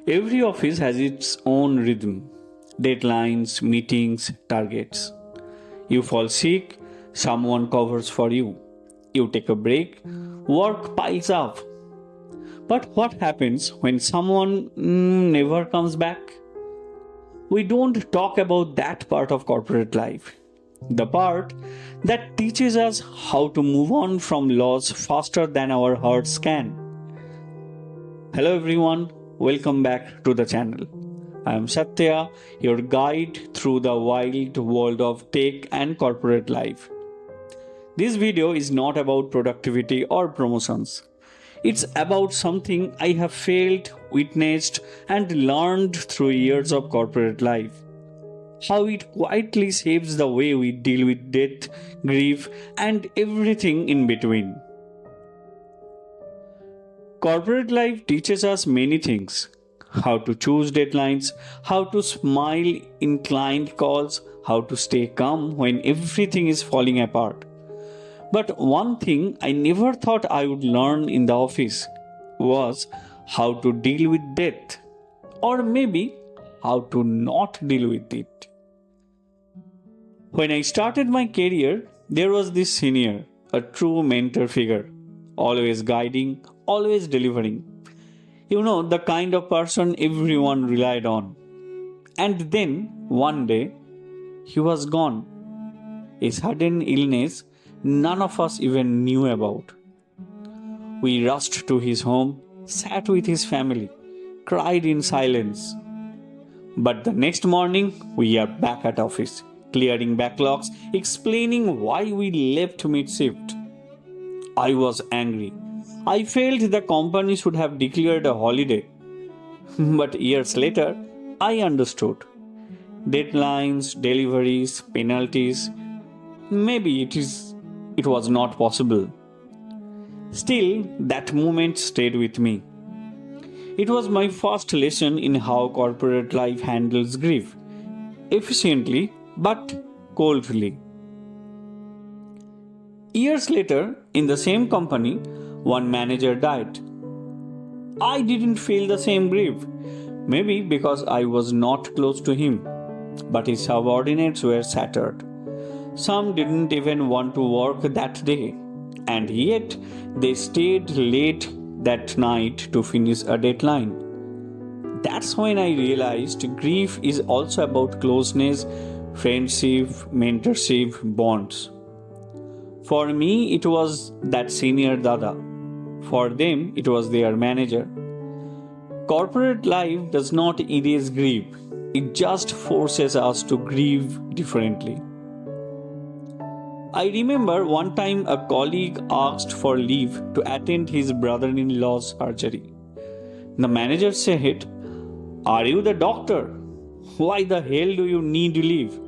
Every office has its own rhythm, deadlines, meetings, targets. You fall sick, someone covers for you. You take a break, work piles up. But what happens when someone never comes back? We don't talk about that part of corporate life. The part that teaches us how to move on from loss faster than our hearts can. Hello everyone, welcome back to the channel. I am Satya, your guide through the wild world of tech and corporate life. This video is not about productivity or promotions. It's about something I have felt, witnessed, and learned through years of corporate life. How it quietly shapes the way we deal with death, grief, and everything in between. Corporate life teaches us many things: how to choose deadlines, how to smile in client calls, how to stay calm when everything is falling apart. But one thing I never thought I would learn in the office was how to deal with death, or maybe how to not deal with it. When I started my career, there was this senior, a true mentor figure, always guiding, always delivering. You know, the kind of person everyone relied on. And then, one day, he was gone. A sudden illness none of us even knew about. We rushed to his home, sat with his family, cried in silence. But the next morning, we are back at office, clearing backlogs, explaining why we left mid-shift. I was angry. I felt the company should have declared a holiday. But years later, I understood. Deadlines, deliveries, penalties. Maybe it was not possible. Still, that moment stayed with me. It was my first lesson in how corporate life handles grief. Efficiently, but coldly. Years later, in the same company, one manager died. I didn't feel the same grief, maybe because I was not close to him, but his subordinates were shattered. Some didn't even want to work that day, and yet they stayed late that night to finish a deadline. That's when I realized grief is also about closeness, friendship, mentorship, bonds. For me, it was that senior dada. For them, it was their manager. Corporate life does not erase grief, it just forces us to grieve differently. I remember one time a colleague asked for leave to attend his brother-in-law's surgery. The manager said, "Are you the doctor? Why the hell do you need leave?"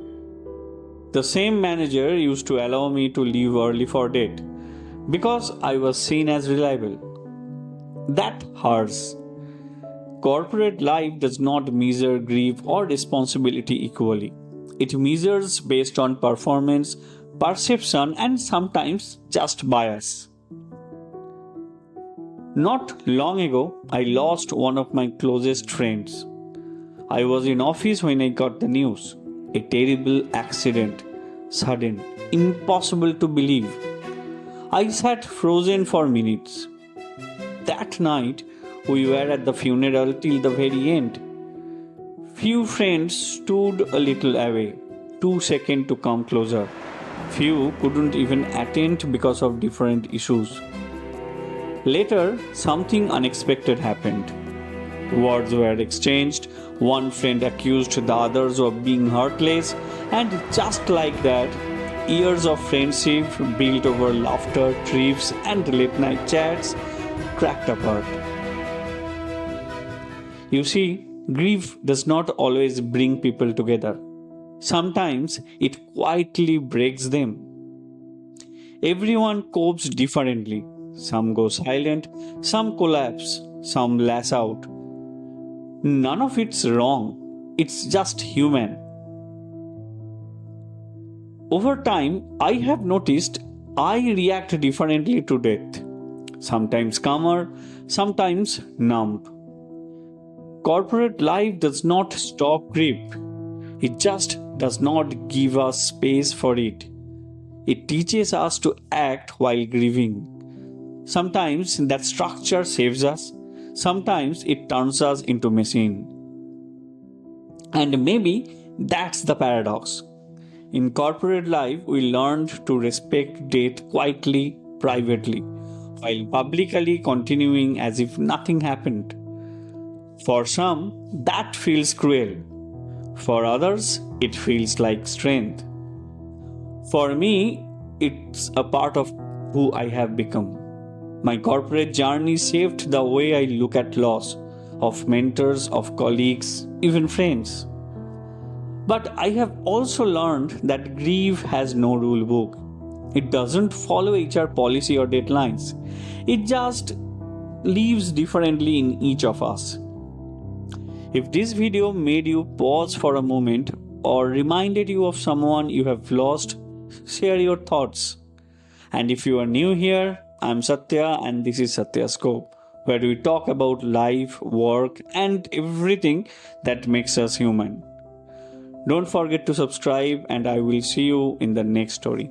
The same manager used to allow me to leave early for date because I was seen as reliable. That hurts. Corporate life does not measure grief or responsibility equally. It measures based on performance, perception, and sometimes just bias. Not long ago, I lost one of my closest friends. I was in office when I got the news. A terrible accident, sudden, impossible to believe. I sat frozen for minutes. That night, we were at the funeral till the very end. Few friends stood a little away, 2 seconds to come closer. Few couldn't even attend because of different issues. Later, something unexpected happened. Words were exchanged, one friend accused the others of being heartless, and just like that, years of friendship built over laughter, trips, and late night chats cracked apart. You see, grief does not always bring people together. Sometimes it quietly breaks them. Everyone copes differently. Some go silent, some collapse, some lash out. None of it's wrong. It's just human. Over time, I have noticed I react differently to death. Sometimes calmer, sometimes numb. corporate life does not stop grief. It just does not give us space for it. It teaches us to act while grieving. Sometimes that structure saves us, sometimes it turns us into machine. And maybe that's the paradox. In corporate life, we learned to respect death quietly, privately, while publicly continuing as if nothing happened. For some, that feels cruel. For others, it feels like strength. For me, it's a part of who I have become. My corporate journey shaped the way I look at loss of mentors, of colleagues, even friends. But I have also learned that grief has no rule book. It doesn't follow HR policy or deadlines. It just lives differently in each of us. If this video made you pause for a moment or reminded you of someone you have lost, share your thoughts. And if you are new here, I'm Satya and this is Satya Scope, where we talk about life, work, and everything that makes us human. Don't forget to subscribe, and I will see you in the next story.